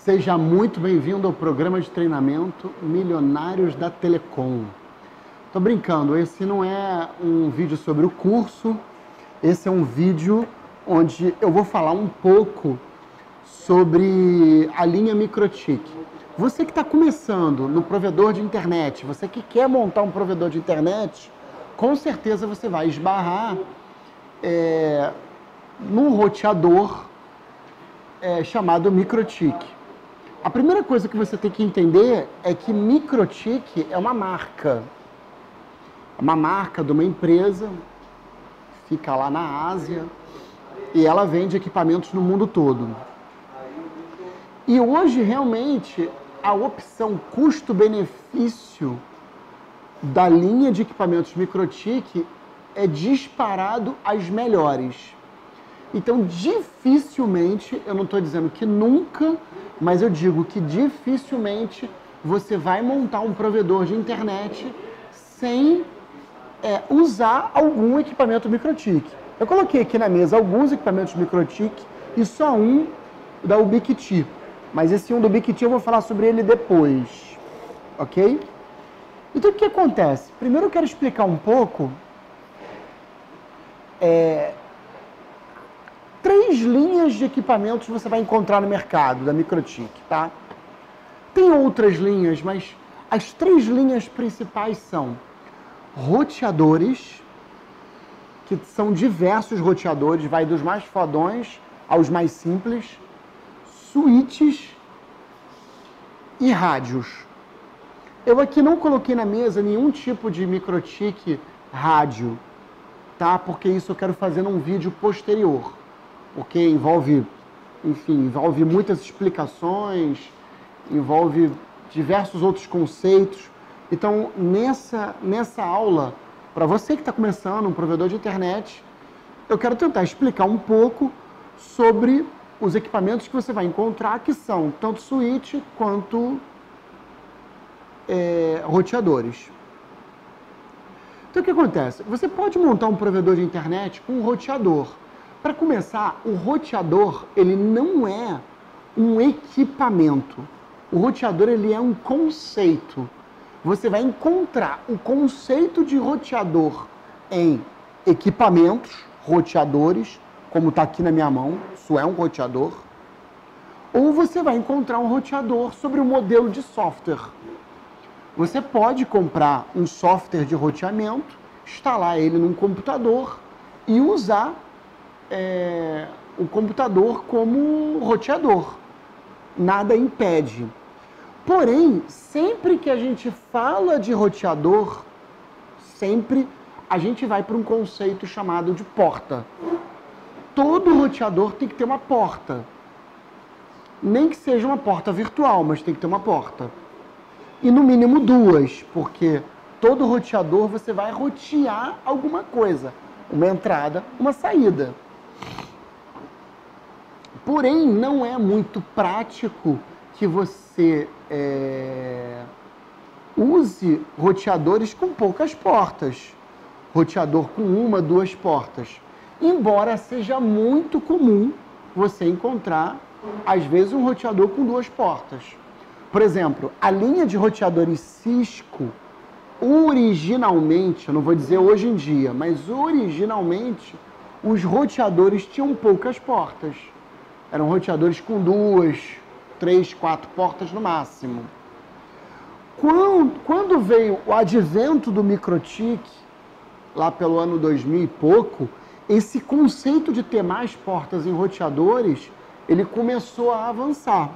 Seja muito bem-vindo ao programa de treinamento Milionários da Telecom. Tô brincando, esse não é um vídeo sobre o curso, esse é um vídeo onde eu vou falar um pouco sobre a linha Microtik. Você que está começando no provedor de internet, você que quer montar um provedor de internet, com certeza você vai esbarrar num roteador chamado Microtik. A primeira coisa que você tem que entender é que Microtik é uma marca de uma empresa, fica lá na Ásia, e ela vende equipamentos no mundo todo. E hoje, realmente, a opção custo-benefício da linha de equipamentos Microtik é disparado as melhores. Então, dificilmente, eu não estou dizendo que nunca, mas eu digo que dificilmente você vai montar um provedor de internet sem usar algum equipamento Microtik. Eu coloquei aqui na mesa alguns equipamentos Microtik e só um da Ubiquiti. Mas esse um do Ubiquiti eu vou falar sobre ele depois, ok? Então, o que acontece? Primeiro eu quero explicar um pouco três linhas de equipamentos você vai encontrar no mercado da Microtik, tá? Tem outras linhas, mas as três linhas principais são roteadores, que são diversos roteadores, vai dos mais fodões aos mais simples, switches e rádios. Eu aqui não coloquei na mesa nenhum tipo de Microtik rádio, tá? Porque isso eu quero fazer num vídeo posterior, porque envolve muitas explicações, envolve diversos outros conceitos. Então, nessa aula, para você que está começando um provedor de internet, eu quero tentar explicar um pouco sobre os equipamentos que você vai encontrar, que são tanto switch quanto roteadores. Então, o que acontece? Você pode montar um provedor de internet com um roteador. Para começar, o roteador, ele não é um equipamento. O roteador, ele é um conceito. Você vai encontrar o conceito de roteador em equipamentos, roteadores, como está aqui na minha mão, isso é um roteador. Ou você vai encontrar um roteador sobre o modelo de software. Você pode comprar um software de roteamento, instalar ele num computador e usar o computador como roteador. Nada impede. Porém, sempre que a gente fala de roteador, sempre a gente vai para um conceito chamado de porta. Todo roteador tem que ter uma porta. Nem que seja uma porta virtual, mas tem que ter uma porta. E no mínimo duas, porque todo roteador você vai rotear alguma coisa. Uma entrada, uma saída. Porém, não é muito prático que você use roteadores com poucas portas. Roteador com uma, duas portas. Embora seja muito comum você encontrar, às vezes, um roteador com duas portas. Por exemplo, a linha de roteadores Cisco, originalmente, eu não vou dizer hoje em dia, mas originalmente, os roteadores tinham poucas portas. Eram roteadores com duas, 3, 4 portas no máximo. Quando veio o advento do Microtik, lá pelo ano 2000 e pouco, esse conceito de ter mais portas em roteadores, ele começou a avançar.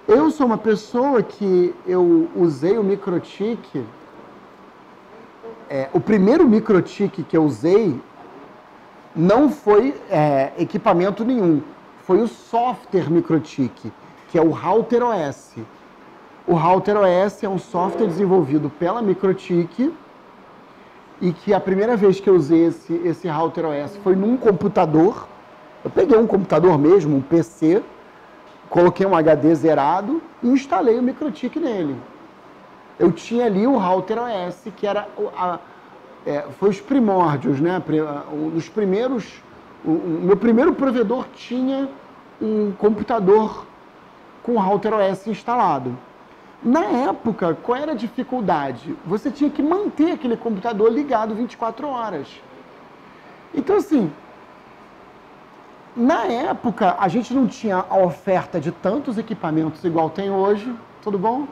Eu sou uma pessoa que eu usei o Microtik, o primeiro Microtik que eu usei não foi equipamento nenhum, foi o software Microtik, que é o Router OS. O Router OS é um software desenvolvido pela Microtik e que a primeira vez que eu usei esse Router OS foi num computador. Eu peguei um computador mesmo, um PC, coloquei um HD zerado e instalei o Microtik nele. Eu tinha ali o Router OS, que era foi os primórdios, né? Um dos primeiros. O meu primeiro provedor tinha um computador com o Router OS instalado. Na época, qual era a dificuldade? Você tinha que manter aquele computador ligado 24 horas. Então, assim, na época, a gente não tinha a oferta de tantos equipamentos igual tem hoje, tudo bom?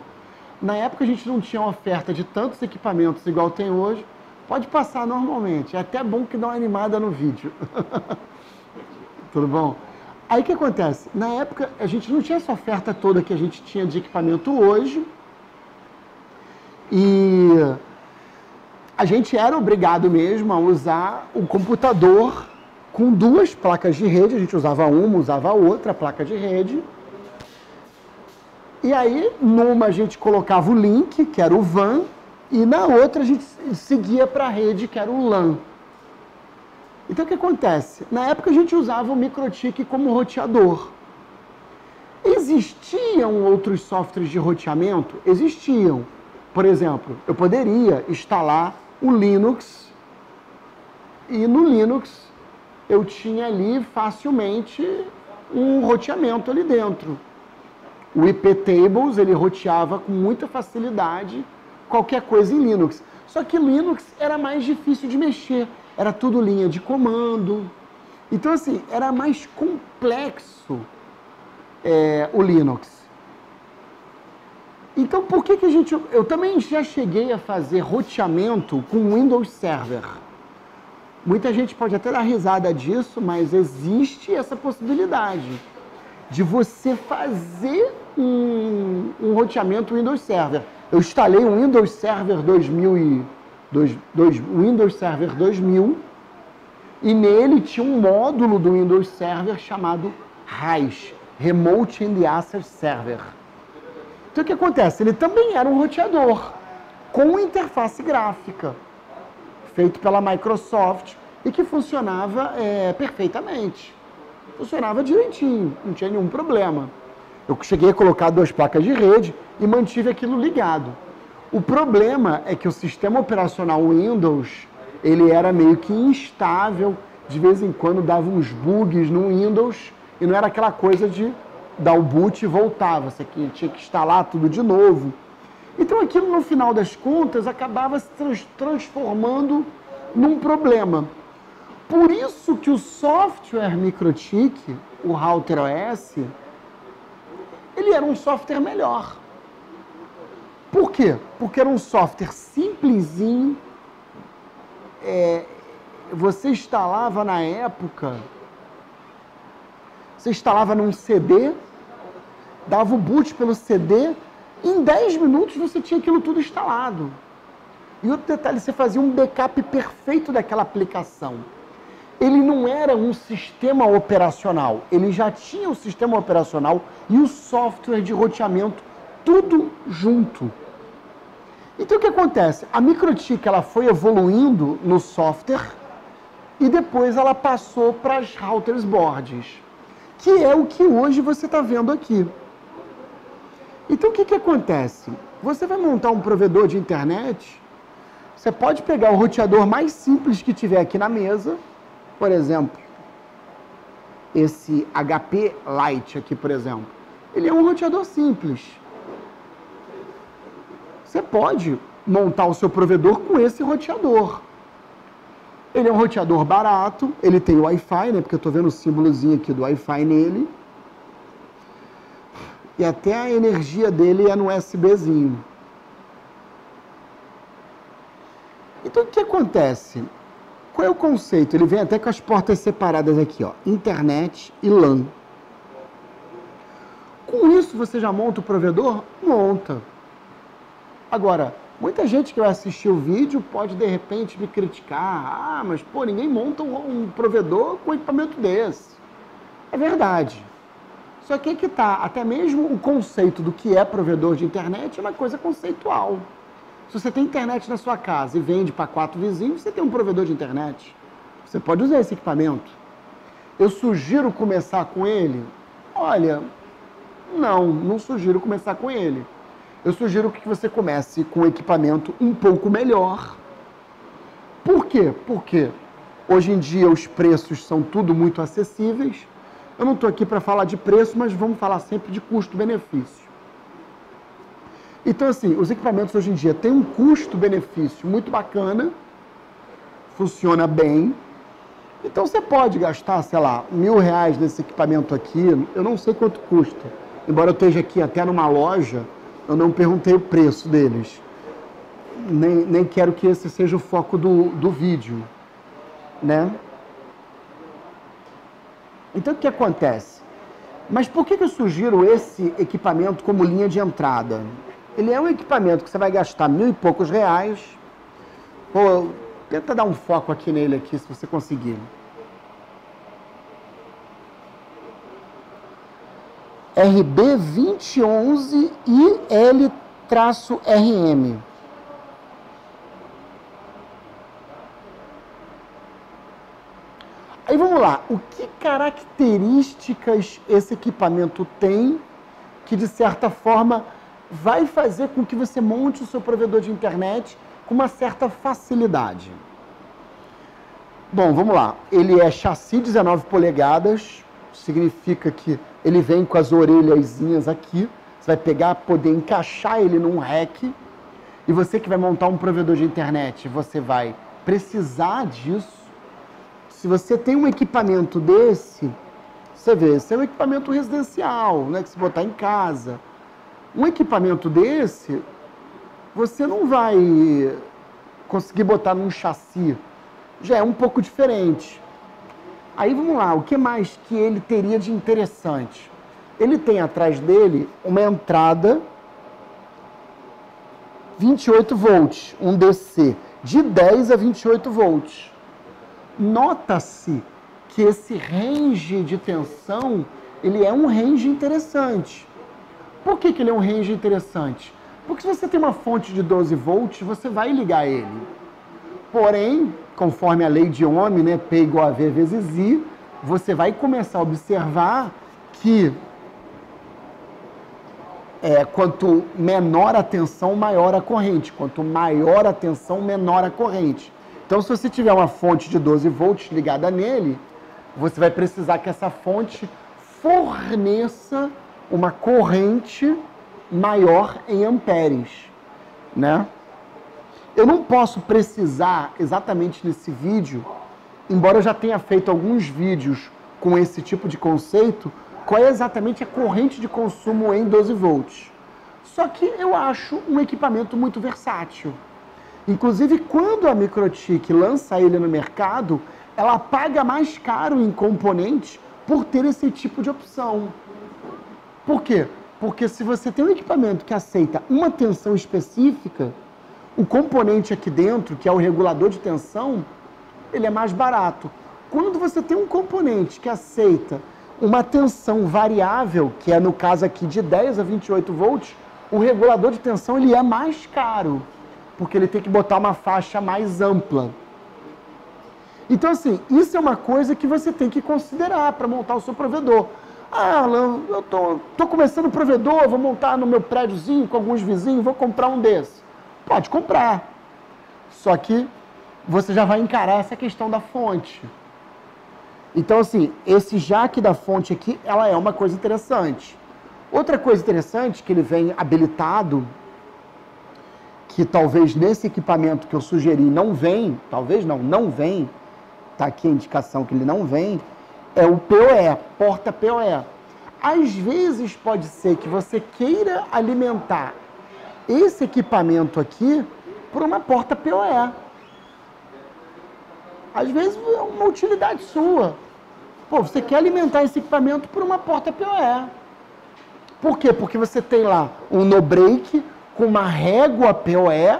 Na época, a gente não tinha a oferta de tantos equipamentos igual tem hoje. Pode passar normalmente, é até bom que dá uma animada no vídeo. Tudo bom? Aí o que acontece? Na época, a gente não tinha essa oferta toda que a gente tinha de equipamento hoje. E a gente era obrigado mesmo a usar o computador com duas placas de rede. A gente usava uma, usava a outra placa de rede. E aí, numa a gente colocava o link, que era o WAN, e na outra a gente seguia para a rede, que era o LAN. Então, o que acontece? Na época, a gente usava o MikroTik como roteador. Existiam outros softwares de roteamento? Existiam. Por exemplo, eu poderia instalar o Linux, e no Linux eu tinha ali facilmente um roteamento ali dentro. O iptables, ele roteava com muita facilidade qualquer coisa em Linux. Só que Linux era mais difícil de mexer. Era tudo linha de comando. Então, assim, era mais complexo o Linux. Então, por que a gente... Eu também já cheguei a fazer roteamento com Windows Server. Muita gente pode até dar risada disso, mas existe essa possibilidade de você fazer um roteamento Windows Server. Eu instalei um Windows Server 2000 e nele tinha um módulo do Windows Server chamado RAS, Remote and Access Server. Então o que acontece? Ele também era um roteador com interface gráfica, feito pela Microsoft e que funcionava perfeitamente. Funcionava direitinho, não tinha nenhum problema. Eu cheguei a colocar duas placas de rede e mantive aquilo ligado. O problema é que o sistema operacional Windows, ele era meio que instável, de vez em quando dava uns bugs no Windows e não era aquela coisa de dar o boot e voltava, você tinha que instalar tudo de novo. Então aquilo, no final das contas, acabava se transformando num problema. Por isso que o software MikroTik, o Router OS, ele era um software melhor. Por quê? Porque era um software simplesinho. Você instalava na época, você instalava num CD, dava o boot pelo CD, em 10 minutos você tinha aquilo tudo instalado. E outro detalhe, você fazia um backup perfeito daquela aplicação. Ele não era um sistema operacional, ele já tinha o sistema operacional e o software de roteamento, tudo junto. Então o que acontece? A MikroTik, ela foi evoluindo no software e depois ela passou para as routers boards, que é o que hoje você está vendo aqui. Então o que acontece? Você vai montar um provedor de internet, você pode pegar o roteador mais simples que tiver aqui na mesa, por exemplo, esse HP Lite aqui, por exemplo, ele é um roteador simples. Você pode montar o seu provedor com esse roteador. Ele é um roteador barato, ele tem Wi-Fi, né? Porque eu estou vendo o símbolozinho aqui do Wi-Fi nele. E até a energia dele é no USBzinho. Então, o que acontece? Qual é o conceito? Ele vem até com as portas separadas aqui, ó, internet e LAN. Com isso, você já monta o provedor? Monta. Agora, muita gente que vai assistir o vídeo pode, de repente, me criticar. Ah, mas, pô, ninguém monta um provedor com equipamento desse. É verdade. Só que aí que tá, até mesmo o conceito do que é provedor de internet é uma coisa conceitual. Se você tem internet na sua casa e vende para 4 vizinhos, você tem um provedor de internet. Você pode usar esse equipamento. Eu sugiro começar com ele? Olha, não sugiro começar com ele. Eu sugiro que você comece com um equipamento um pouco melhor. Por quê? Porque hoje em dia os preços são tudo muito acessíveis. Eu não estou aqui para falar de preço, mas vamos falar sempre de custo-benefício. Então, assim, os equipamentos hoje em dia têm um custo-benefício muito bacana, funciona bem. Então, você pode gastar, sei lá, R$1.000 nesse equipamento aqui, eu não sei quanto custa. Embora eu esteja aqui até numa loja, eu não perguntei o preço deles. Nem quero que esse seja o foco do vídeo, né? Então, o que acontece? Mas por que eu sugiro esse equipamento como linha de entrada? Ele é um equipamento que você vai gastar R$1.000 e poucos. Pô, tenta dar um foco aqui nele, aqui, se você conseguir. RB2011 IL-RM. Aí vamos lá, o que características esse equipamento tem que, de certa forma, vai fazer com que você monte o seu provedor de internet com uma certa facilidade? Bom, vamos lá. Ele é chassi 19 polegadas, significa que ele vem com as orelhazinhas aqui. Você vai pegar, poder encaixar ele num rack. E você que vai montar um provedor de internet, você vai precisar disso. Se você tem um equipamento desse, você vê, esse é um equipamento residencial, né, que se botar em casa. Um equipamento desse, você não vai conseguir botar num chassi. Já é um pouco diferente. Aí vamos lá, o que mais que ele teria de interessante? Ele tem atrás dele uma entrada 28 volts, um DC, de 10 a 28 volts. Nota-se que esse range de tensão, ele é um range interessante. Por que ele é um range interessante? Porque se você tem uma fonte de 12 volts, você vai ligar ele. Porém, conforme a lei de Ohm, né, P igual a V vezes I, você vai começar a observar que quanto menor a tensão, maior a corrente. Quanto maior a tensão, menor a corrente. Então, se você tiver uma fonte de 12 volts ligada nele, você vai precisar que essa fonte forneça uma corrente maior em amperes, né? Eu não posso precisar exatamente nesse vídeo, embora eu já tenha feito alguns vídeos com esse tipo de conceito, qual é exatamente a corrente de consumo em 12 volts. Só que eu acho um equipamento muito versátil. Inclusive, quando a Microtik lança ele no mercado, ela paga mais caro em componentes por ter esse tipo de opção. Por quê? Porque se você tem um equipamento que aceita uma tensão específica, o componente aqui dentro, que é o regulador de tensão, ele é mais barato. Quando você tem um componente que aceita uma tensão variável, que é no caso aqui de 10 a 28 volts, o regulador de tensão ele é mais caro, porque ele tem que botar uma faixa mais ampla. Então, assim, isso é uma coisa que você tem que considerar para montar o seu provedor. Ah, Alan, eu tô começando o provedor, vou montar no meu prédiozinho com alguns vizinhos, vou comprar um desse. Pode comprar. Só que você já vai encarar essa questão da fonte. Então, assim, esse jack da fonte aqui, ela é uma coisa interessante. Outra coisa interessante, que ele vem habilitado, que talvez nesse equipamento que eu sugeri não vem, talvez não vem, tá aqui a indicação que ele não vem, é o PoE, porta PoE. Às vezes pode ser que você queira alimentar esse equipamento aqui por uma porta PoE. Às vezes é uma utilidade sua. Pô, você quer alimentar esse equipamento por uma porta PoE. Por quê? Porque você tem lá um no-break com uma régua PoE,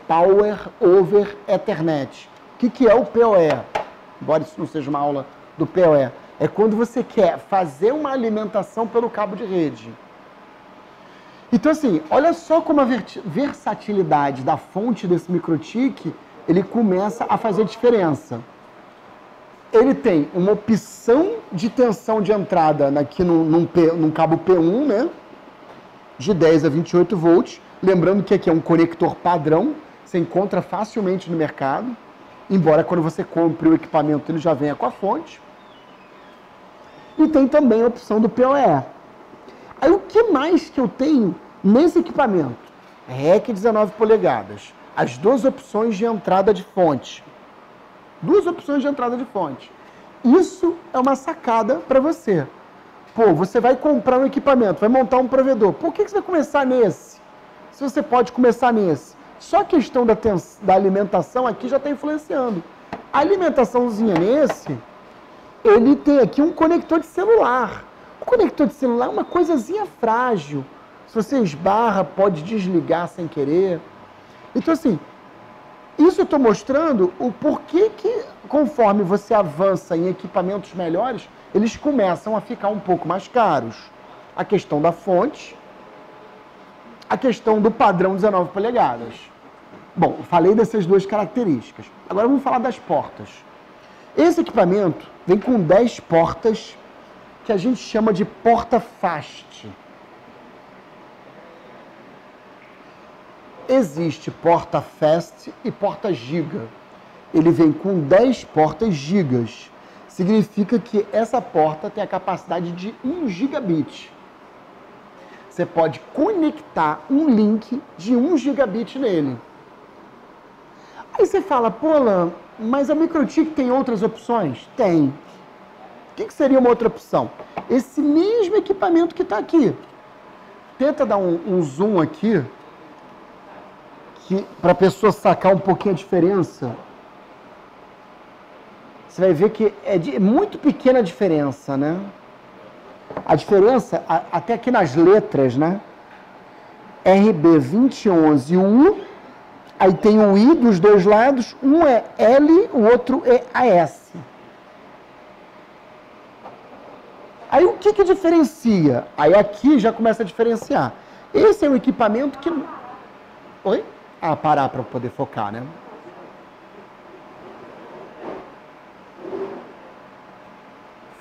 Power over Ethernet. O que é o PoE? Embora isso não seja uma aula do PoE. É quando você quer fazer uma alimentação pelo cabo de rede. Então, assim, olha só como a versatilidade da fonte desse Microtik, ele começa a fazer diferença. Ele tem uma opção de tensão de entrada aqui num cabo P1, né? De 10 a 28 volts. Lembrando que aqui é um conector padrão, você encontra facilmente no mercado. Embora quando você compre o equipamento ele já venha com a fonte. e tem também a opção do PoE. Aí o que mais que eu tenho nesse equipamento? REC 19 polegadas, as duas opções de entrada de fonte. Duas opções de entrada de fonte. Isso é uma sacada para você. Pô, você vai comprar um equipamento, vai montar um provedor. Por que você vai começar nesse? Se você pode começar nesse. Só a questão da alimentação aqui já está influenciando. A alimentaçãozinha nesse, ele tem aqui um conector de celular. O conector de celular é uma coisazinha frágil. Se você esbarra, pode desligar sem querer. Então, assim, isso eu estou mostrando o porquê que, conforme você avança em equipamentos melhores, eles começam a ficar um pouco mais caros. A questão da fonte, a questão do padrão 19 polegadas. Bom, falei dessas duas características. Agora vamos falar das portas. Esse equipamento vem com 10 portas que a gente chama de porta fast. Existe porta fast e porta giga. Ele vem com 10 portas gigas. Significa que essa porta tem a capacidade de 1 gigabit. Você pode conectar um link de 1 gigabit nele. Aí você fala, pô, Alan, mas a MikroTik tem outras opções? Tem. O que seria uma outra opção? Esse mesmo equipamento que está aqui. Tenta dar um zoom aqui, para a pessoa sacar um pouquinho a diferença. Você vai ver que é muito pequena a diferença, né? A diferença, até aqui nas letras, né? RB2011U, aí tem o I dos dois lados, um é L, o outro é AS. Aí o que diferencia? Aí aqui já começa a diferenciar. Esse é um equipamento que... Oi? Ah, parar para poder focar, né?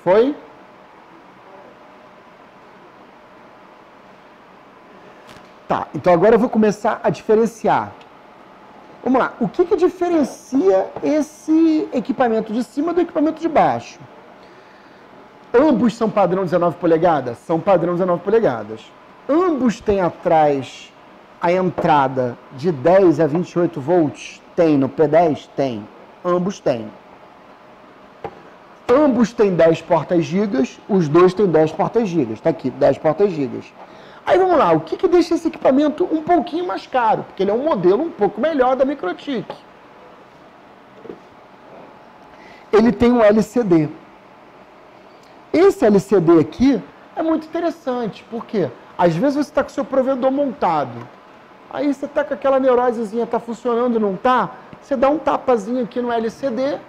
Foi? Tá, então agora eu vou começar a diferenciar. Vamos lá, o que diferencia esse equipamento de cima do equipamento de baixo? Ambos são padrão 19 polegadas? São padrão 19 polegadas. Ambos têm atrás a entrada de 10 a 28 volts? Tem no P10? Tem. Ambos têm. Ambos têm 10 portas gigas, os dois têm 10 portas gigas. Está aqui, 10 portas gigas. Aí vamos lá, o que deixa esse equipamento um pouquinho mais caro? Porque ele é um modelo um pouco melhor da MikroTik. Ele tem um LCD. Esse LCD aqui é muito interessante, porque às vezes você está com o seu provedor montado, aí você está com aquela neurosezinha, está funcionando, não está? Você dá um tapazinho aqui no LCD,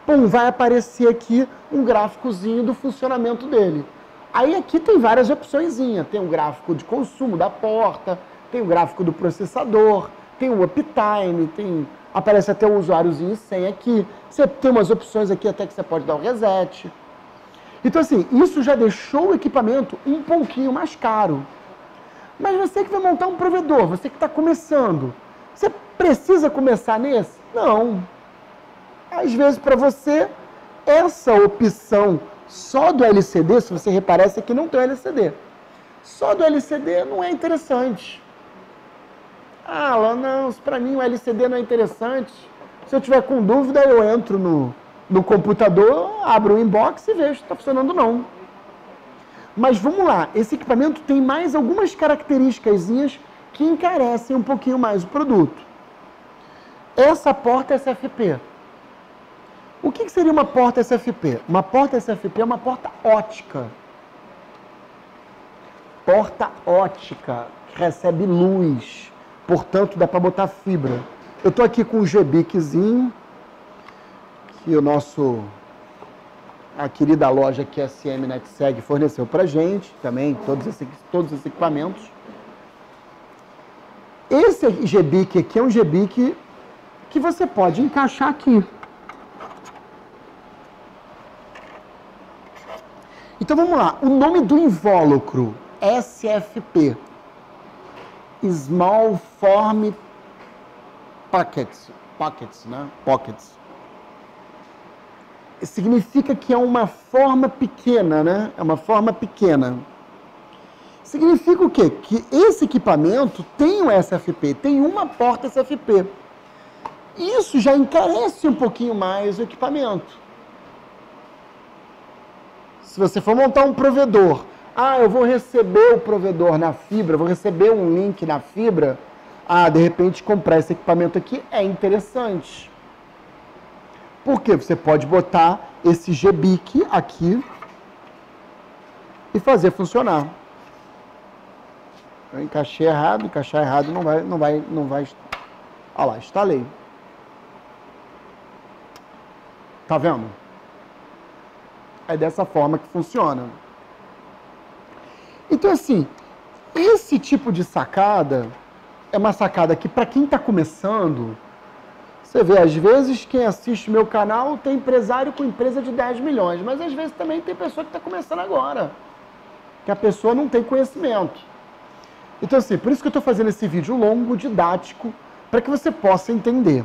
pum, vai aparecer aqui um gráficozinho do funcionamento dele. Aí aqui tem várias opçõezinhas, tem um gráfico de consumo da porta, tem o gráfico do processador, tem o uptime, aparece até o usuáriozinho sem aqui, você tem umas opções aqui até que você pode dar o reset. Então assim, isso já deixou o equipamento um pouquinho mais caro. Mas você que vai montar um provedor, você que está começando, você precisa começar nesse? Não. Às vezes para você, essa opção só do LCD, se você reparar, esse aqui não tem LCD. Só do LCD não é interessante. Ah, não, para mim o LCD não é interessante. Se eu tiver com dúvida, eu entro no computador, abro o inbox e vejo se está funcionando ou não. Mas vamos lá, esse equipamento tem mais algumas características que encarecem um pouquinho mais o produto. Essa porta SFP. O que seria uma porta SFP? Uma porta SFP é uma porta ótica. Porta ótica, que recebe luz, portanto dá para botar fibra. Eu estou aqui com um GBICzinho, que a querida loja QSM NetSeg forneceu para gente, também, todos esses equipamentos. Esse GBIC aqui é um GBIC que você pode encaixar aqui. Então vamos lá, o nome do invólucro, SFP, Small Form Pockets, né? Pockets. significa que é uma forma pequena, né? É uma forma pequena. Significa o quê? Que esse equipamento tem um SFP, tem uma porta SFP. Isso já encarece um pouquinho mais o equipamento. Se você for montar um provedor, eu vou receber o provedor na fibra, vou receber um link na fibra, de repente comprar esse equipamento aqui é interessante. Por quê? Você pode botar esse GBIC aqui e fazer funcionar. Eu encaixar errado não vai. Olha lá, instalei. Tá vendo? É dessa forma que funciona. Então, assim, esse tipo de sacada é uma sacada que, para quem está começando, você vê, às vezes, quem assiste meu canal tem empresário com empresa de 10 milhões, mas às vezes também tem pessoa que está começando agora, que a pessoa não tem conhecimento. Então, assim, por isso que eu estou fazendo esse vídeo longo, didático, para que você possa entender.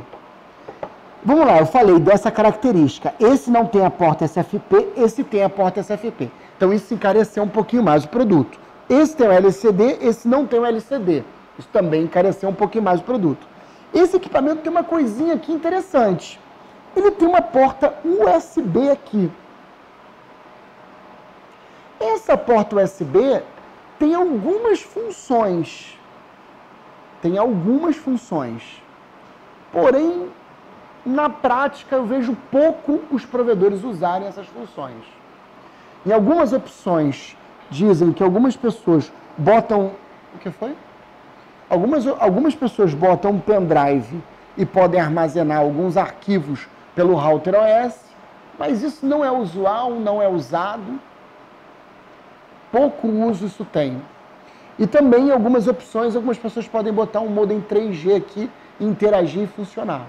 Vamos lá, eu falei dessa característica. Esse não tem a porta SFP, esse tem a porta SFP. Então, isso encareceu um pouquinho mais o produto. Esse tem o LCD, esse não tem o LCD. Isso também encareceu um pouquinho mais o produto. Esse equipamento tem uma coisinha aqui interessante. Ele tem uma porta USB aqui. Essa porta USB tem algumas funções. Porém, na prática, eu vejo pouco os provedores usarem essas funções. Em algumas opções, dizem que algumas pessoas botam... O que foi? Algumas pessoas botam um pendrive e podem armazenar alguns arquivos pelo router OS, mas isso não é usual, não é usado. Pouco uso isso tem. E também em algumas opções, algumas pessoas podem botar um modem 3G aqui, interagir e funcionar.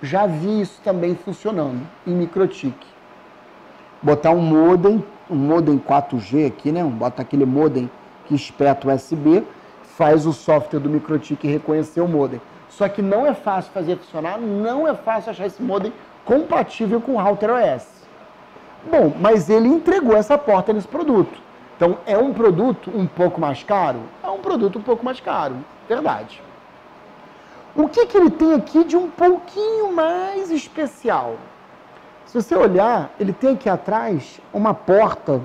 Já vi isso também funcionando em MikroTik. Botar um modem 4G aqui, né? Bota aquele modem que espeta USB, faz o software do MikroTik reconhecer o modem. Só que não é fácil fazer funcionar, não é fácil achar esse modem compatível com o router OS. Bom, mas ele entregou essa porta nesse produto. Então, é um produto um pouco mais caro? É um produto um pouco mais caro, verdade. O que ele tem aqui de um pouquinho mais especial? Se você olhar, ele tem aqui atrás uma porta.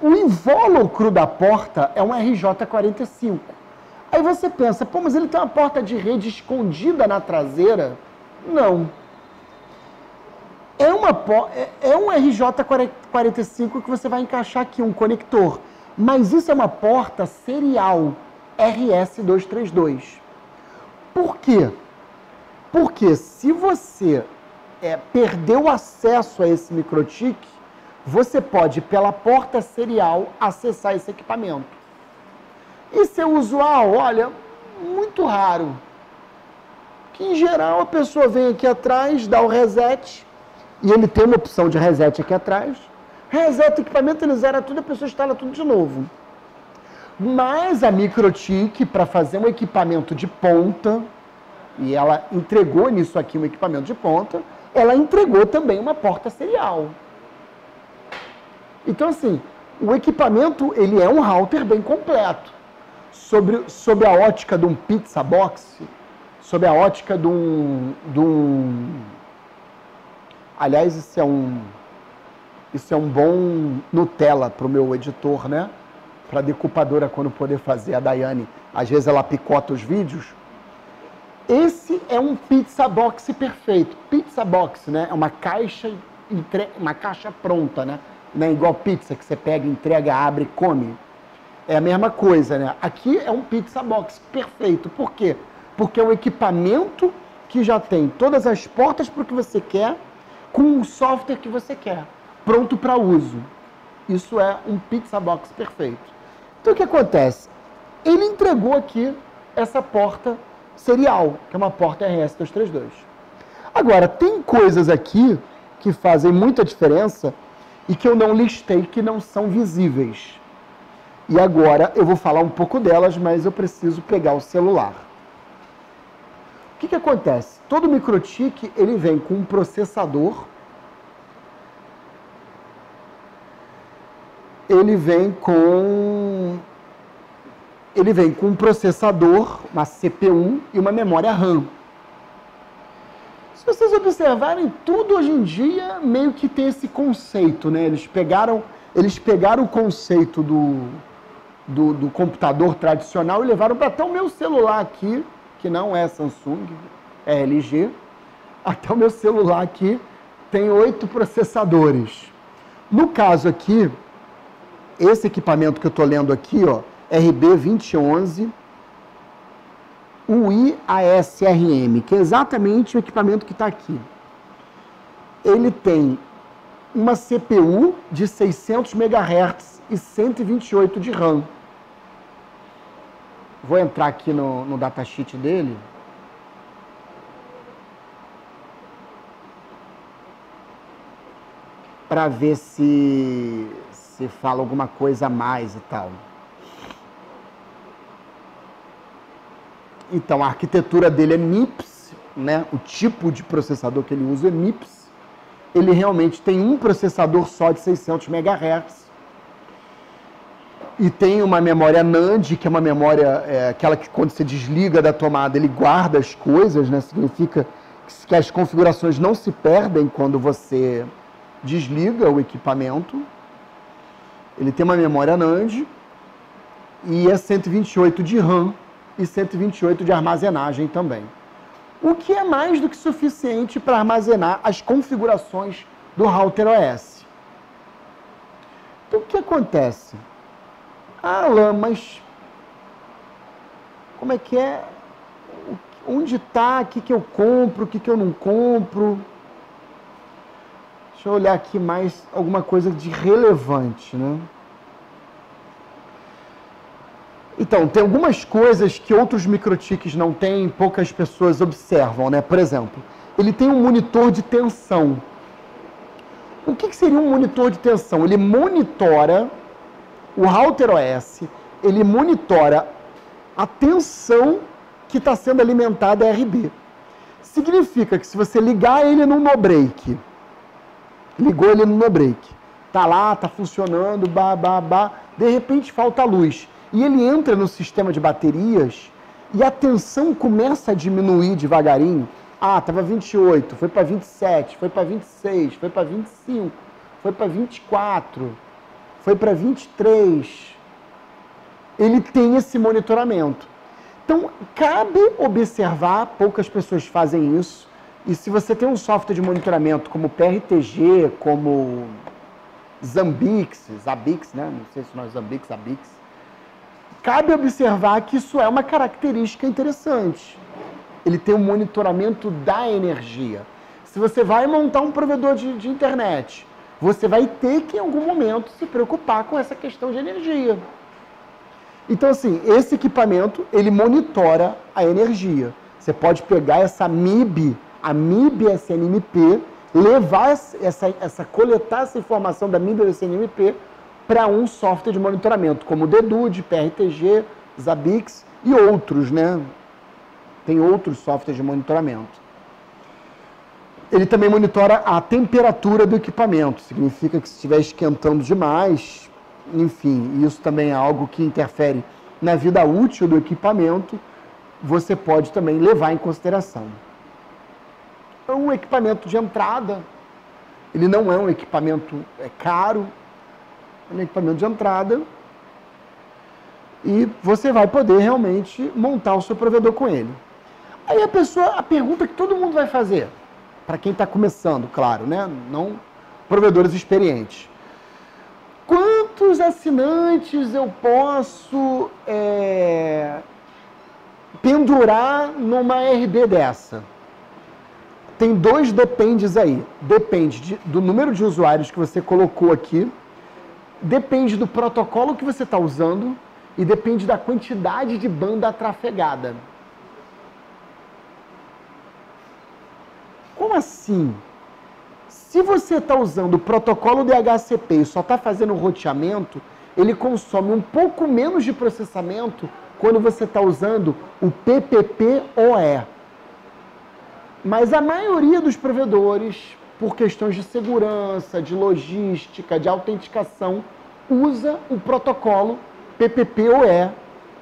O invólucro da porta é um RJ45. Aí você pensa, pô, mas ele tem uma porta de rede escondida na traseira? Não. É um RJ45 que você vai encaixar aqui, um conector. Mas isso é uma porta serial RS232. Por quê? Porque se você perdeu acesso a esse MikroTik, você pode, pela porta serial, acessar esse equipamento. E seu usual, olha, muito raro. Que, em geral, a pessoa vem aqui atrás, dá o reset, e ele tem uma opção de reset aqui atrás. Reseta o equipamento, ele zera tudo, a pessoa instala tudo de novo. Mas a MikroTik, para fazer um equipamento de ponta, e ela entregou nisso aqui um equipamento de ponta, ela entregou também uma porta serial. Então, assim, o equipamento, ele é um router bem completo. Sob a ótica de um pizza box, sob a ótica de um... Aliás, isso é um bom Nutella para o meu editor, né? Para a decoupadora, quando poder fazer, a Daiane, às vezes ela picota os vídeos. Esse é um pizza box perfeito. Pizza box, né? É uma caixa pronta, né? Não é igual pizza que você pega, entrega, abre e come. É a mesma coisa, né? Aqui é um pizza box perfeito. Por quê? Porque é um equipamento que já tem todas as portas para o que você quer, com o software que você quer, pronto para uso. Isso é um pizza box perfeito. Então, o que acontece? Ele entregou aqui essa porta serial, que é uma porta RS232. Agora, tem coisas aqui que fazem muita diferença e que eu não listei, que não são visíveis. E agora eu vou falar um pouco delas, mas eu preciso pegar o celular. que acontece? Todo microtik, ele vem com um processador, ele vem com um processador, uma CPU e uma memória RAM. Se vocês observarem, tudo hoje em dia meio que tem esse conceito, né? Eles pegaram o conceito do computador tradicional e levaram para até o meu celular aqui, que não é Samsung, é LG. Até o meu celular aqui tem 8 processadores. No caso aqui, esse equipamento que eu estou lendo aqui, ó, RB2011 UIASRM, que é exatamente o equipamento que está aqui. Ele tem uma CPU de 600 MHz e 128 de RAM. Vou entrar aqui no datasheet dele. Para ver se fala alguma coisa a mais e tal. Então, a arquitetura dele é MIPS, né? O tipo de processador que ele usa é MIPS. Ele realmente tem um processador só de 600 MHz. E tem uma memória NAND, que é uma memória, aquela que quando você desliga da tomada, ele guarda as coisas, né? Significa que as configurações não se perdem quando você desliga o equipamento. Ele tem uma memória NAND e é 128 de RAM e 128 de armazenagem também. O que é mais do que suficiente para armazenar as configurações do Router OS. Então, o que acontece? Ah, Alan, mas como é que é? Onde está? O que eu compro? O que eu não compro? Deixa eu olhar aqui mais alguma coisa de relevante, né? Então, tem algumas coisas que outros microtiks não têm, poucas pessoas observam, né? Por exemplo, ele tem um monitor de tensão. O que seria um monitor de tensão? Ele monitora o Router OS, ele monitora a tensão que está sendo alimentada a RB. Significa que se você ligar ele no no-break, ligou ele no no-break, tá lá, tá funcionando, de repente falta luz. E ele entra no sistema de baterias e a tensão começa a diminuir devagarinho. Ah, estava 28, foi para 27, foi para 26, foi para 25, foi para 24, foi para 23. Ele tem esse monitoramento. Então, cabe observar, poucas pessoas fazem isso, e se você tem um software de monitoramento como PRTG, como Zambix, né? Não sei se não é Zambix, Zabix. Cabe observar que isso é uma característica interessante. Ele tem um monitoramento da energia. Se você vai montar um provedor de internet, você vai ter que, em algum momento, se preocupar com essa questão de energia. Então, assim, esse equipamento, ele monitora a energia. Você pode pegar essa MIB, a MIB SNMP, levar coletar essa informação da MIB SNMP para um software de monitoramento, como o Dedude, PRTG, Zabix e outros, né? Tem outros softwares de monitoramento. Ele também monitora a temperatura do equipamento, significa que se estiver esquentando demais, enfim, isso também é algo que interfere na vida útil do equipamento, você pode também levar em consideração. É um equipamento de entrada, ele não é um equipamento caro, é um equipamento de entrada e você vai poder realmente montar o seu provedor com ele. Aí a pergunta que todo mundo vai fazer, para quem está começando, claro, né? Não provedores experientes. Quantos assinantes eu posso pendurar numa RB dessa? Tem dois dependes aí. Depende do número de usuários que você colocou aqui, depende do protocolo que você está usando e depende da quantidade de banda trafegada. Como assim? Se você está usando o protocolo DHCP e só está fazendo o roteamento, ele consome um pouco menos de processamento quando você está usando o PPPoE. Mas a maioria dos provedores, por questões de segurança, de logística, de autenticação, usa o protocolo PPP-oE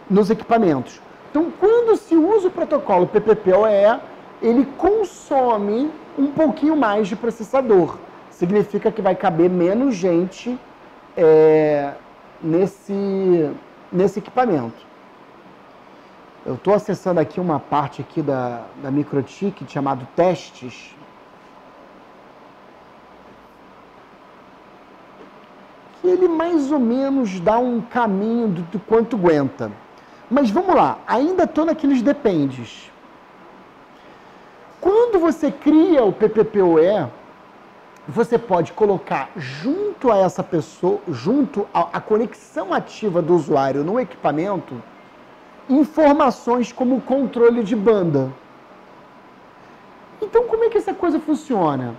nos equipamentos. Então, quando se usa o protocolo PPP-oE, ele consome um pouquinho mais de processador. Significa que vai caber menos gente nesse equipamento. Eu estou acessando aqui uma parte aqui da MikroTik chamado testes. Que ele mais ou menos dá um caminho do quanto aguenta. Mas vamos lá, ainda estou naqueles dependes. Quando você cria o PPP-oE, você pode colocar junto a essa pessoa, junto à conexão ativa do usuário no equipamento, informações como controle de banda. Então, como é que essa coisa funciona?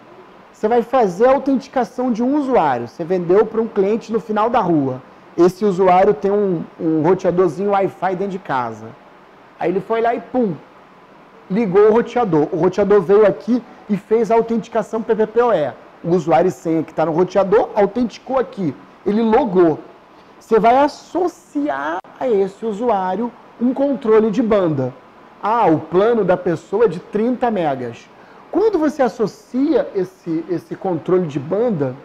Você vai fazer a autenticação de um usuário. Você vendeu para um cliente no final da rua. Esse usuário tem um roteadorzinho Wi-Fi dentro de casa. Aí ele foi lá e pum, ligou o roteador. O roteador veio aqui e fez a autenticação PPP-oE. O usuário e senha que está no roteador autenticou aqui. Ele logou. Você vai associar a esse usuário um controle de banda. Ah, o plano da pessoa é de 30 megas. Quando você associa esse controle de banda,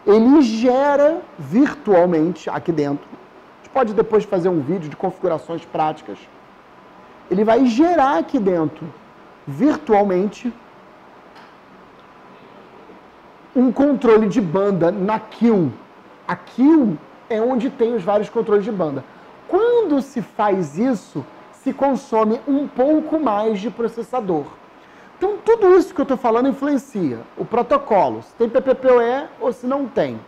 ele gera virtualmente aqui dentro. A gente pode depois fazer um vídeo de configurações práticas. Ele vai gerar aqui dentro, virtualmente, um controle de banda na queue. A queue é onde tem os vários controles de banda. Quando se faz isso, se consome um pouco mais de processador. Então, tudo isso que eu estou falando influencia. O protocolo, se tem PPP-oE ou se não tem.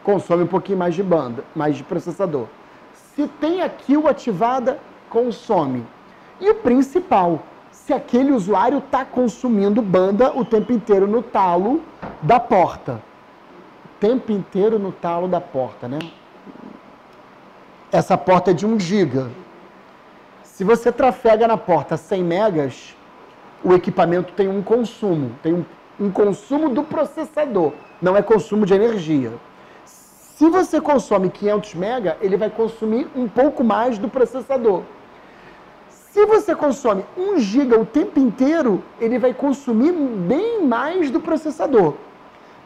Consome um pouquinho mais de banda, mais de processador. Se tem a queue ativada, consome. E o principal, se aquele usuário está consumindo banda o tempo inteiro no talo da porta. O tempo inteiro no talo da porta, né? Essa porta é de 1 GB. Se você trafega na porta 100 megas, o equipamento tem um consumo. Tem um consumo do processador. Não é consumo de energia. Se você consome 500 mega, ele vai consumir um pouco mais do processador. Se você consome 1 GB o tempo inteiro, ele vai consumir bem mais do processador.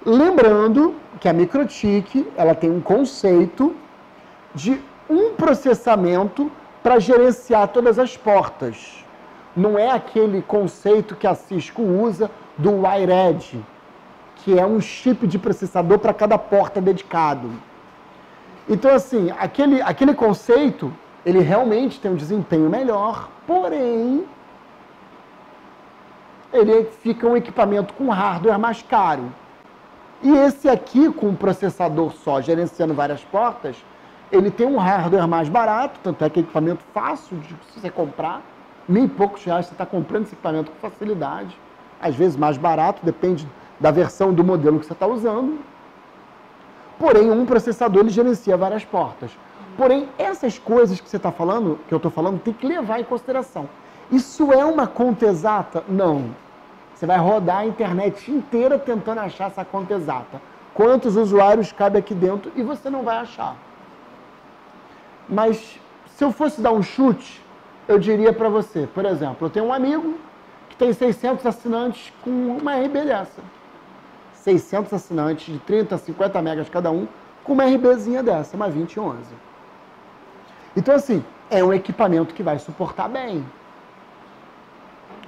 Lembrando que a MikroTik, ela tem um conceito de um processamento para gerenciar todas as portas. Não é aquele conceito que a Cisco usa do Wired, que é um chip de processador para cada porta dedicado. Então, assim, aquele conceito, ele realmente tem um desempenho melhor, porém, ele fica um equipamento com hardware mais caro. E esse aqui, com um processador só, gerenciando várias portas, ele tem um hardware mais barato, tanto é que é equipamento fácil de você comprar. R$1.000 e poucos você está comprando esse equipamento com facilidade. Às vezes mais barato, depende da versão do modelo que você está usando. Porém, um processador ele gerencia várias portas. Porém, essas coisas que você está falando, que eu estou falando, tem que levar em consideração. Isso é uma conta exata? Não. Você vai rodar a internet inteira tentando achar essa conta exata. Quantos usuários cabe aqui dentro e você não vai achar. Mas, se eu fosse dar um chute, eu diria para você, por exemplo, eu tenho um amigo que tem 600 assinantes com uma RB dessa. 600 assinantes de 30 a 50 megas cada um, com uma RBzinha dessa, uma 2011. Então, assim, é um equipamento que vai suportar bem.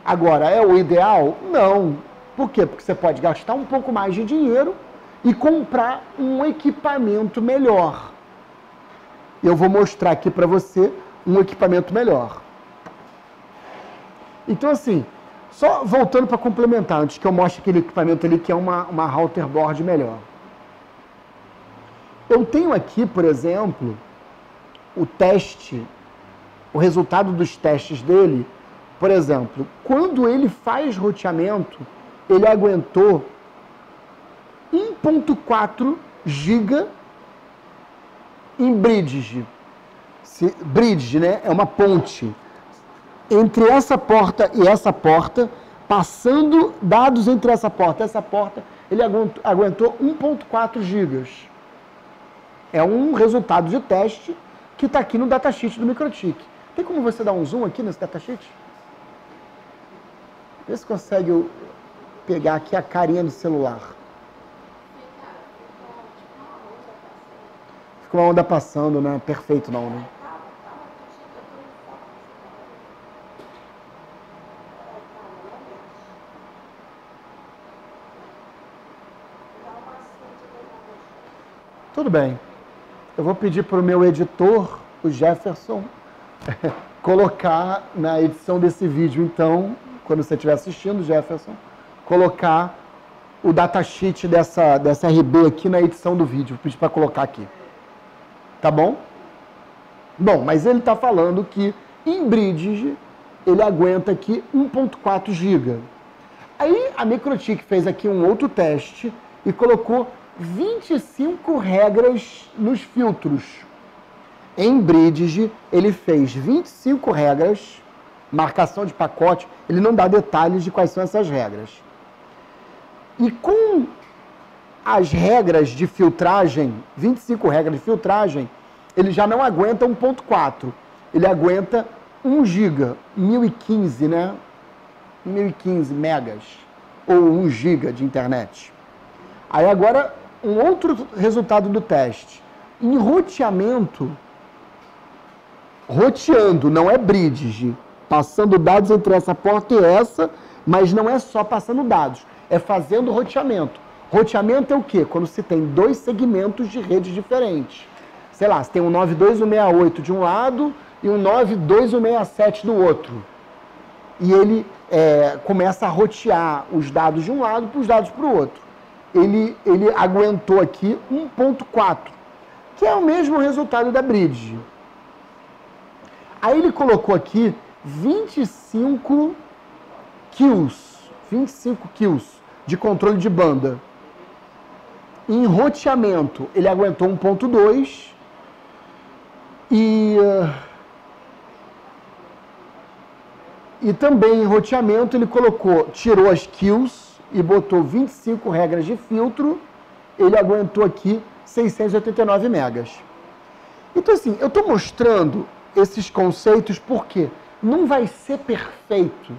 Agora, é o ideal? Não. Por quê? Porque você pode gastar um pouco mais de dinheiro e comprar um equipamento melhor. Eu vou mostrar aqui para você um equipamento melhor. Então, assim, só voltando para complementar, antes que eu mostre aquele equipamento ali que é uma router board melhor. Eu tenho aqui, por exemplo, o teste, o resultado dos testes dele. Por exemplo, quando ele faz roteamento, ele aguentou 1.4 GB em bridge. Bridge, né? É uma ponte. Entre essa porta e essa porta passando dados entre essa porta, ele aguentou 1.4 GB. É um resultado de teste que está aqui no datasheet do Microtik. Tem como você dar um zoom aqui nesse datasheet? Vê se consegue pegar aqui a carinha do celular. Ficou uma onda passando, né? Perfeito não, né? Tudo bem. Eu vou pedir para o meu editor, o Jefferson, colocar na edição desse vídeo, então, quando você estiver assistindo, Jefferson, colocar o datasheet dessa RB aqui na edição do vídeo. Vou pedir para colocar aqui. Tá bom? Bom, mas ele está falando que em Bridge ele aguenta aqui 1.4 GB. Aí a Microtik fez aqui um outro teste e colocou 25 regras nos filtros. Em Bridge, ele fez 25 regras, marcação de pacote, ele não dá detalhes de quais são essas regras. E com as regras de filtragem, 25 regras de filtragem, ele já não aguenta 1.4, ele aguenta 1 GB, 1015, né? 1015 megas, ou 1 GB de internet. Aí agora, um outro resultado do teste. Em roteamento, roteando, não é bridge, passando dados entre essa porta e essa, mas não é só passando dados, é fazendo roteamento. Roteamento é o quê? Quando se tem dois segmentos de redes diferentes. Sei lá, você tem um 92168 de um lado e um 92167 do outro. E ele começa a rotear os dados de um lado para os dados para o outro. Ele aguentou aqui 1.4, que é o mesmo resultado da bridge. Aí ele colocou aqui 25 kills de controle de banda. Em roteamento, ele aguentou 1.2 e também em roteamento ele tirou as kills e botou 25 regras de filtro, ele aguentou aqui 689 megas. Então assim, eu estou mostrando esses conceitos porque não vai ser perfeito.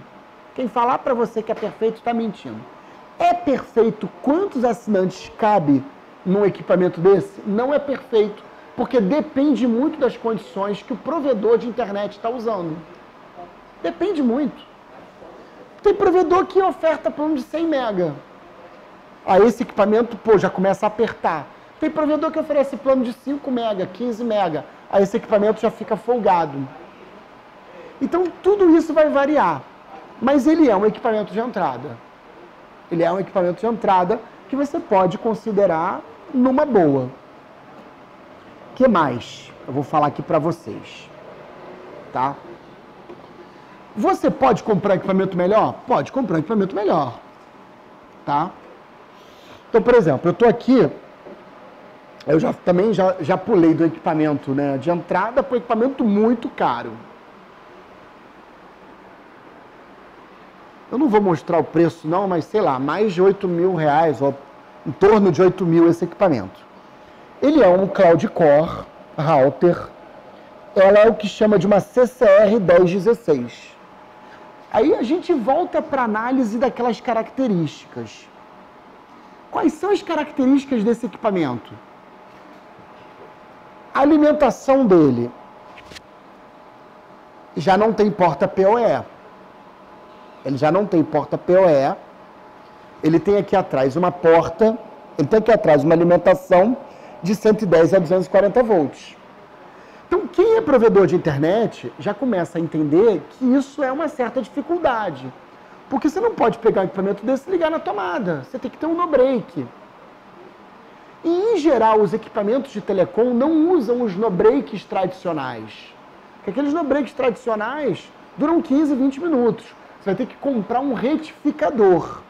Quem falar para você que é perfeito está mentindo. É perfeito quantos assinantes cabe num equipamento desse? Não é perfeito, porque depende muito das condições que o provedor de internet está usando. Depende muito. Tem provedor que oferta plano de 100 mega. Aí esse equipamento, já começa a apertar. Tem provedor que oferece plano de 5 mega, 15 mega. Aí esse equipamento já fica folgado. Então tudo isso vai variar. Mas ele é um equipamento de entrada. Ele é um equipamento de entrada que você pode considerar numa boa. O que mais? Eu vou falar aqui para vocês. Tá? Você pode comprar equipamento melhor? Pode comprar um equipamento melhor. Tá? Então, por exemplo, eu estou aqui, eu já pulei do equipamento, né, de entrada para o equipamento muito caro. Eu não vou mostrar o preço não, mas sei lá, mais de 8 mil reais, ou em torno de 8 mil esse equipamento. Ele é um Cloud Core router, ela é o que chama de uma CCR 1016. Aí a gente volta para a análise daquelas características. Quais são as características desse equipamento? A alimentação dele já não tem porta PoE. Ele já não tem porta PoE. Ele tem aqui atrás uma porta, ele tem aqui atrás uma alimentação de 110 a 240 volts. Então, quem é provedor de internet já começa a entender que isso é uma certa dificuldade. Porque você não pode pegar um equipamento desse e ligar na tomada. Você tem que ter um no-break. E, em geral, os equipamentos de telecom não usam os no-breaks tradicionais. Porque aqueles no-breaks tradicionais duram 15, 20 minutos. Você vai ter que comprar um retificador.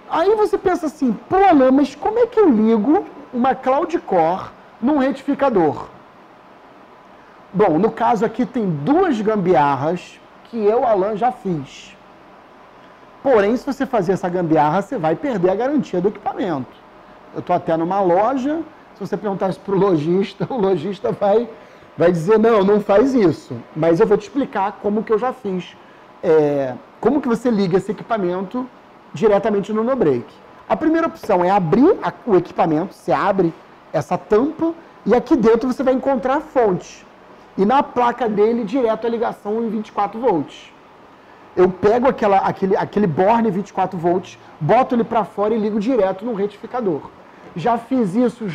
Aí você pensa assim, pô, Alain, mas como é que eu ligo uma Cloud Core num retificador? Bom, no caso aqui tem duas gambiarras que eu, Alain, já fiz. Porém, se você fazer essa gambiarra, você vai perder a garantia do equipamento. Eu estou até numa loja, se você perguntar isso para o lojista vai dizer, não faz isso. Mas eu vou te explicar como que eu já fiz. Como que você liga esse equipamento diretamente no NoBreak. A primeira opção é abrir o equipamento, você abre essa tampa e aqui dentro você vai encontrar a fonte. E na placa dele, direto a ligação em 24 volts. Eu pego aquele borne 24 volts, boto ele para fora e ligo direto no retificador. Já fiz isso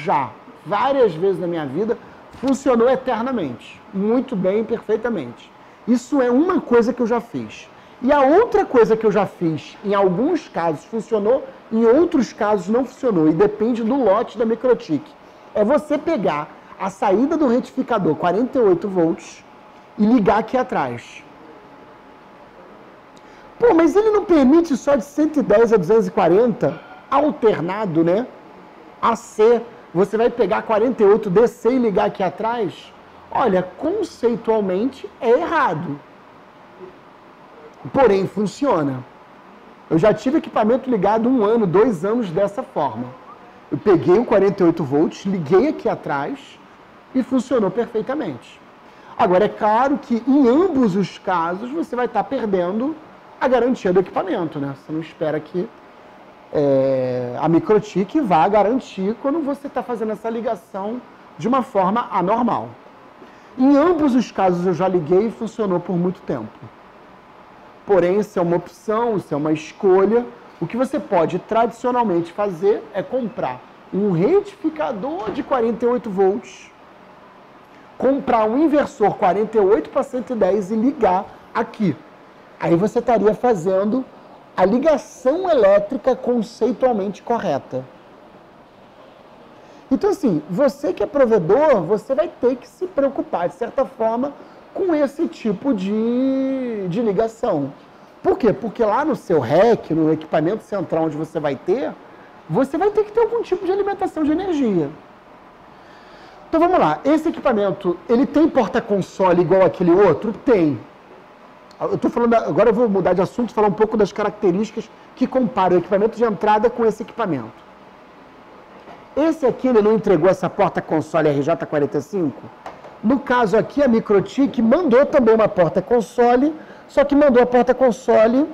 várias vezes na minha vida, funcionou eternamente. Muito bem, perfeitamente. Isso é uma coisa que eu já fiz. E a outra coisa que eu já fiz, em alguns casos funcionou, em outros casos não funcionou, e depende do lote da Microtik. É você pegar a saída do retificador 48 volts e ligar aqui atrás. Pô, mas ele não permite só de 110 a 240 alternado, né? AC, você vai pegar 48, descer e ligar aqui atrás? Olha, conceitualmente é errado. Porém, funciona. Eu já tive equipamento ligado 1 ano, 2 anos dessa forma. Eu peguei o 48 volts, liguei aqui atrás e funcionou perfeitamente. Agora, é claro que em ambos os casos você vai estar perdendo a garantia do equipamento, né? Você não espera que a Microtik vá garantir quando você está fazendo essa ligação de uma forma anormal. Em ambos os casos eu já liguei e funcionou por muito tempo. Porém, isso é uma opção, isso é uma escolha. O que você pode tradicionalmente fazer é comprar um retificador de 48 volts, comprar um inversor 48 para 110 e ligar aqui. Aí você estaria fazendo a ligação elétrica conceitualmente correta. Então, assim, você que é provedor, você vai ter que se preocupar, de certa forma, com esse tipo de ligação. Por quê? Porque lá no seu REC, no equipamento central onde você vai ter que ter algum tipo de alimentação de energia. Então, vamos lá. Esse equipamento, ele tem porta-console igual aquele outro? Tem. Eu estou falando, agora eu vou mudar de assunto e falar um pouco das características que comparam o equipamento de entrada com esse equipamento. Esse aqui, ele não entregou essa porta-console RJ45? No caso aqui, a Microtik mandou também uma porta-console, só que mandou a porta-console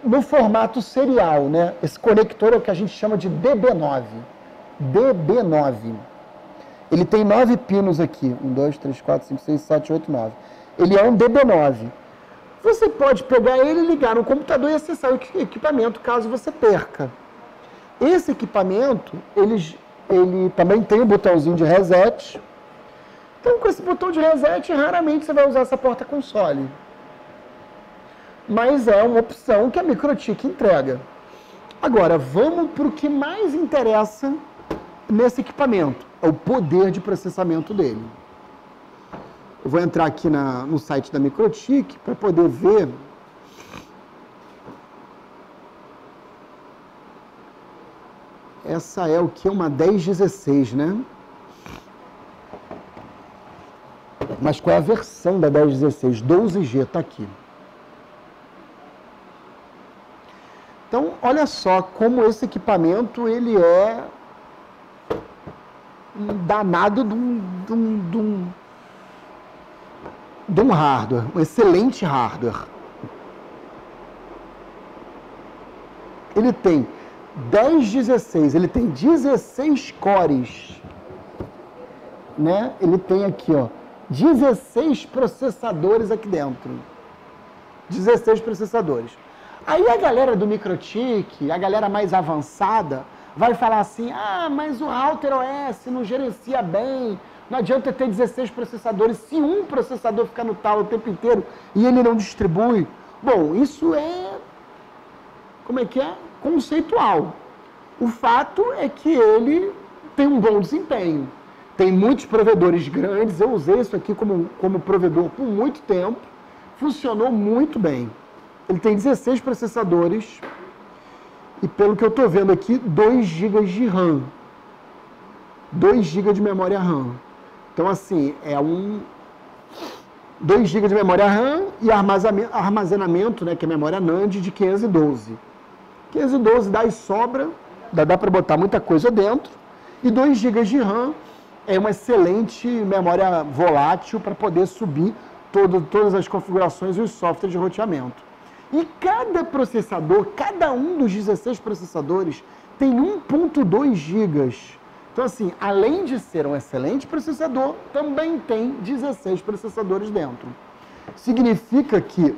no formato serial, né? Esse conector é o que a gente chama de DB9. DB9. Ele tem 9 pinos aqui. 1, 2, 3, 4, 5, 6, 7, 8, 9. Ele é um DB9. Você pode pegar ele, ligar no computador e acessar o equipamento, caso você perca. Esse equipamento, ele também tem um botãozinho de reset. Então, com esse botão de reset, raramente você vai usar essa porta-console. Mas é uma opção que a Microtik entrega. Agora, vamos para o que mais interessa nesse equipamento. É o poder de processamento dele. Eu vou entrar aqui no site da Microtik para poder ver. Essa é o que? Uma 1016, né? Mas qual é a versão da 1016? 12G, está aqui. Então, olha só como esse equipamento, ele é um danado de um hardware, um excelente hardware. Ele tem 1016, ele tem 16 cores, né? Ele tem aqui, ó, 16 processadores aqui dentro. 16 processadores. Aí a galera do Microtik, a galera mais avançada, vai falar assim, mas o router OS não gerencia bem, não adianta ter 16 processadores, se um processador ficar no talo o tempo inteiro e ele não distribui. Bom, isso é, conceitual. O fato é que ele tem um bom desempenho. Tem muitos provedores grandes, eu usei isso aqui como provedor por muito tempo, funcionou muito bem. Ele tem 16 processadores e, pelo que eu estou vendo aqui, 2 GB de RAM. 2 GB de memória RAM. Então, assim, 2 GB de memória RAM e armazenamento, né, que é memória NAND, de 512. 512 dá e sobra, dá para botar muita coisa dentro, e 2 GB de RAM é uma excelente memória volátil para poder subir todas as configurações e os softwares de roteamento. E cada processador, cada um dos 16 processadores, tem 1.2 GB. Então, assim, além de ser um excelente processador, também tem 16 processadores dentro. Significa que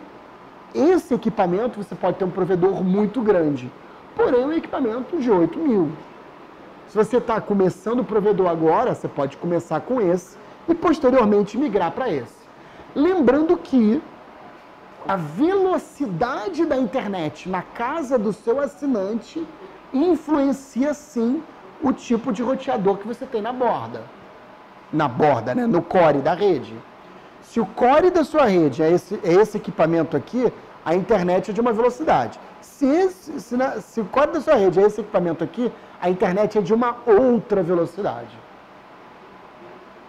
esse equipamento você pode ter um provedor muito grande, porém um equipamento de 8.000. Se você está começando o provedor agora, você pode começar com esse e posteriormente migrar para esse. Lembrando que a velocidade da internet na casa do seu assinante influencia sim o tipo de roteador que você tem na borda. Na borda, né? No core da rede. Se o core da sua rede é esse equipamento aqui, a internet é de uma velocidade. Se o core da sua rede é esse equipamento aqui, a internet é de uma outra velocidade.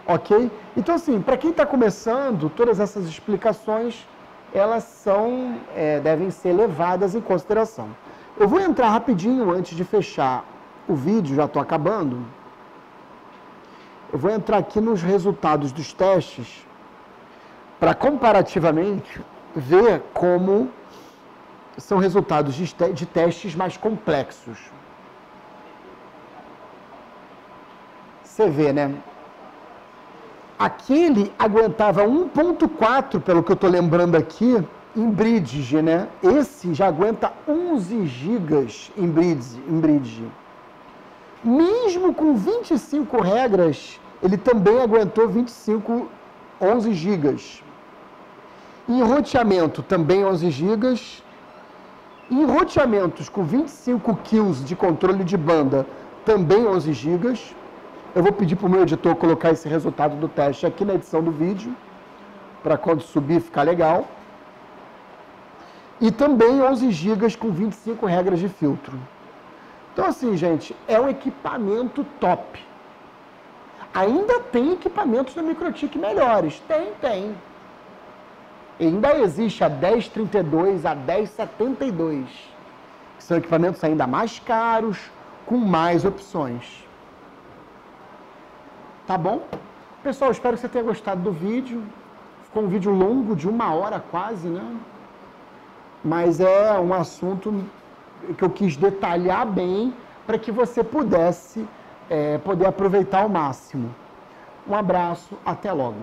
Ok? Então, assim, para quem está começando, todas essas explicações, elas devem ser levadas em consideração. Eu vou entrar rapidinho antes de fechar o vídeo, já estou acabando. Eu vou entrar aqui nos resultados dos testes, para comparativamente ver como são resultados de testes mais complexos. Você vê, né? Aquele aguentava 1.4, pelo que eu estou lembrando aqui, em bridge, né? Esse já aguenta 11 GB em bridge. Mesmo com 25 regras, ele também aguentou 11 GB. Em roteamento, também 11 GB. Em roteamentos com 25 kills de controle de banda, também 11 GB. Eu vou pedir para o meu editor colocar esse resultado do teste aqui na edição do vídeo, para quando subir ficar legal. E também 11 GB com 25 regras de filtro. Então, assim, gente, é um equipamento top. Ainda tem equipamentos da MikroTik melhores. Tem. Ainda existe a 1032, a 1072, que são equipamentos ainda mais caros, com mais opções. Tá bom? Pessoal, espero que você tenha gostado do vídeo. Ficou um vídeo longo, de 1 hora quase, né? Mas é um assunto que eu quis detalhar bem para que você pudesse poder aproveitar ao máximo. Um abraço, até logo.